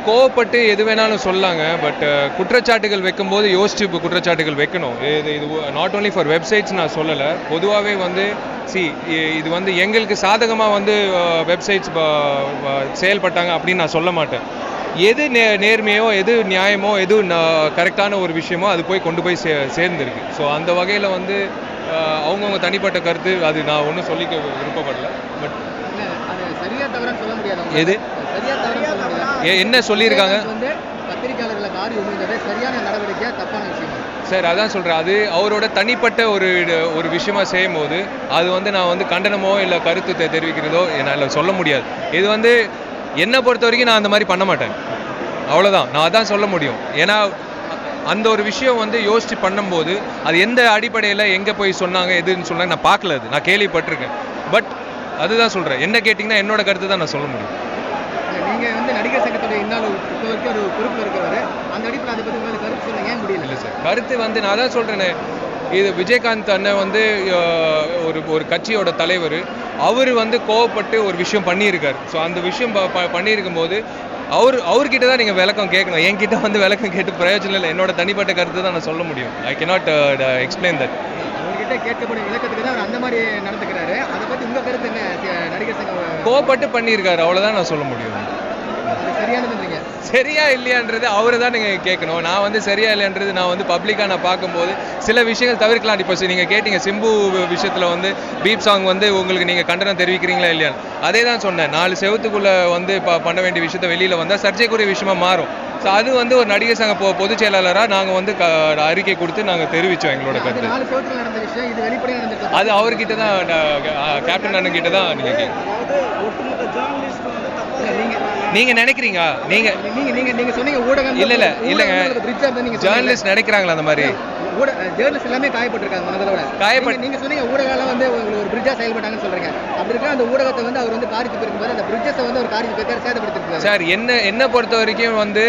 கோவப்பட்டு எது வேணாலும் சொல்லாங்க. பட் குற்றச்சாட்டுகள் வைக்கும்போது யோசிச்சு குற்றச்சாட்டுகள் வைக்கணும். இது நாட் ஓன்லி ஃபார் வெப்சைட்ஸ் நான் சொல்லலை. பொதுவாகவே வந்து இது வந்து எங்களுக்கு சாதகமாக வந்து வெப்சைட்ஸ் செயல்பட்டாங்க அப்படின்னு நான் சொல்ல மாட்டேன். எது நேர்மையோ, எது நியாயமோ, எது கரெக்டான ஒரு விஷயமோ அது கொண்டு போய் சேர்ந்துருக்கு. ஸோ அந்த வகையில் வந்து அவங்கவுங்க தனிப்பட்ட கருத்து, அது நான் ஒன்றும் சொல்லிக்க விருப்பப்படல. பட் சரியா தவறுன்னு சொல்ல முடியாது. எது என்ன சொல்லியிருக்காங்க பத்திரிகையாளர்களை காரி உமிழ்ந்தது சரியான நடவடிக்கையா தப்பான விஷயம் சார்? அதான் சொல்கிறேன். அது அவரோட தனிப்பட்ட ஒரு விஷயமா செய்யும் போது அது வந்து நான் வந்து கண்டனமோ இல்லை கருத்து தெரிவிக்கிறதோ என்னால் சொல்ல முடியாது. இது வந்து என்னை பொறுத்த வரைக்கும் நான் அந்த மாதிரி பண்ண மாட்டேன். அவ்வளோதான், நான் அதான் சொல்ல முடியும். ஏன்னா அந்த ஒரு விஷயம் வந்து யோசித்து பண்ணும்போது அது எந்த அடிப்படையில் எங்கே போய் சொன்னாங்க எதுன்னு சொன்னாங்க நான் பார்க்கல. அது நான் கேள்விப்பட்டிருக்கேன். பட் அதுதான் சொல்கிறேன், என்ன கேட்டிங்கன்னா என்னோட கருத்து தான் நான் சொல்ல முடியும். நீங்கள் வந்து நடிகர் சங்கத்துடைய இன்னொரு இப்போ வரைக்கும் ஒரு பொறுப்பில் இருக்கிறவர், அந்த அடிப்படையில் அதை பற்றி உங்களுக்கு கருத்து சொல்லுங்க. ஏன் முடியல? இல்லை சார், கருத்து வந்து நான் தான் சொல்கிறேனே, இது விஜயகாந்த் அண்ணன் வந்து ஒரு கட்சியோட தலைவர். அவர் வந்து கோவப்பட்டு ஒரு விஷயம் பண்ணியிருக்காரு. ஸோ அந்த விஷயம் பண்ணியிருக்கும் போது அவர்கிட்ட தான் நீங்கள் விளக்கம் கேட்கணும். என்கிட்ட வந்து விளக்கம் கேட்டு பிரயோஜனம் இல்லை. என்னோட தனிப்பட்ட கருத்து தான் நான் சொல்ல முடியும். I cannot explain that. அவர்கிட்ட கேட்கப்படும் விளக்கத்துக்கு தான் அவர் அந்த மாதிரி நடந்துக்கிறாரு. அதை பற்றி உங்கள் கருத்து என்ன? நடிகர் சங்கம் கோவப்பட்டு பண்ணியிருக்காரு, அவ்வளோதான் நான் சொல்ல முடியும். சரியானதுன்றீங்க? சரியா இல்லையான்றது அவரை தான் நீங்கள் கேட்கணும். நான் வந்து சரியா இல்லைன்றது நான் வந்து பப்ளிக்காக நான் பார்க்கும்போது சில விஷயங்கள் தவிர்க்கலாம். இப்போ நீங்கள் கேட்டீங்க சிம்பு விஷயத்தில் வந்து பீப் சாங் வந்து உங்களுக்கு நீங்கள் கண்டனம் தெரிவிக்கிறீங்களா இல்லையான்னு. அதே தான் சொன்னேன், 4 செவத்துக்குள்ளே வந்து பண்ண வேண்டிய விஷயத்த வெளியில் வந்தால் சர்ச்சைக்குரிய விஷயமா மாறும். ஸோ அது வந்து ஒரு நடிகர் சங்க பொதுச் செயலாளராக நாங்கள் வந்து அறிக்கை கொடுத்து நாங்கள் தெரிவித்தோம் எங்களோட கருத்து. அது அவர்கிட்ட தான், கேப்டன் அண்ணன் கிட்ட தான் நீங்கள் நீங்க நினைக்கிறீங்க. நீங்க சொன்னீங்க ஊடகம் இல்ல ஜேர்னலிஸ்ட் நினைக்கிறாங்களா அந்த மாதிரி? ஜேர்னலிஸ்ட் எல்லாமே காயப்பட்டிருக்காங்க மனதளவுல. நீங்க சொன்னீங்க ஊடகம் வந்து ஒரு பிரிட்ஜா செயல்பட்டாங்கன்னு சொல்றீங்க. அப்படி இருக்க அந்த ஊடகத்தை வந்து அவர் வந்து காரித்து போயிருக்கும்போது அந்த பிரிட்ஜஸை வந்து ஒரு காரித்து போயிருக்காரு, சேதப்படுத்திருக்காரு. சார் என்ன பொறுத்த வரைக்கும் வந்து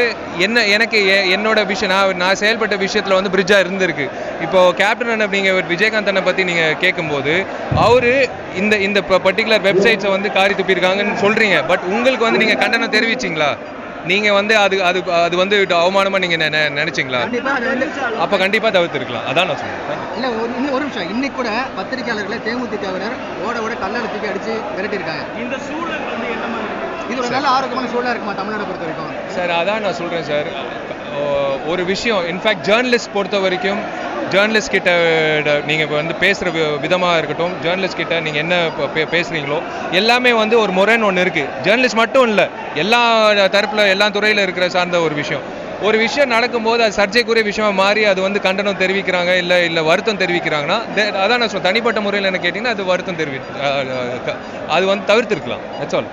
எனக்கு என்னோட விஷயம் நான் செயல்பட்ட விஷயத்துல வந்து பிரிட்ஜா இருந்திருக்கு. இப்போ கேப்டன் அண்ணன் நீங்க விஜயகாந்த் அண்ணன் பத்தி நீங்க கேட்கும்போது அவரு இந்த பர்டிகுலர் வெப்சைட்ஸை வந்து காரி துப்பியிருக்காங்கன்னு சொல்றீங்க. பட் உங்களுக்கு வந்து நீங்க கண்டனம் தெரிவிச்சிங்களா? நீங்க வந்து அது வந்து அவமானமா நீங்க நினைச்சீங்களா? அப்ப கண்டிப்பா தவிர்த்திருக்கலாம். அதான் நான் சொல்றேன். இல்ல ஒரு நிமிஷம், இன்னைக்கு கூட பத்திரிகையாளர்களை தேமுதிகவினர் ஓட கல்லெடுத்துக்கு அடிச்சு விரட்டி இருக்காங்க. இந்த சூழல் வந்து என்ன மாதிரி இது ஒரு நல்ல ஆரோக்கியமான சூழலா இருக்குமா தமிழ்நாடு பொறுத்த வரைக்கும்? சார் அதான் நான் சொல்றேன் சார், ஒரு விஷயம் இன்ஃபேக்ட் ஜேர்னலிஸ்ட் பொறுத்த வரைக்கும் ஜேர்னலிஸ்ட் கிட்ட நீங்கள் இப்போ வந்து பேசுகிற விதமாக இருக்கட்டும், ஜேர்னலிஸ்ட் கிட்ட நீங்கள் என்ன பேசுகிறீங்களோ எல்லாமே வந்து ஒரு முறைன்னு ஒன்று இருக்குது. ஜேர்னலிஸ்ட் மட்டும் இல்லை, எல்லா தரப்பில் எல்லா துறையில் இருக்கிற சார்ந்த ஒரு விஷயம் நடக்கும்போது அது சர்ச்சைக்குரிய விஷயமா மாறி அது வந்து கண்டனம் தெரிவிக்கிறாங்க இல்லை வருத்தம் தெரிவிக்கிறாங்கன்னா அதான் நான் தனிப்பட்ட முறையில் என்ன கேட்டிங்கன்னா அது வருத்தம் அது வந்து தவிர்த்திருக்கலாம். That's all.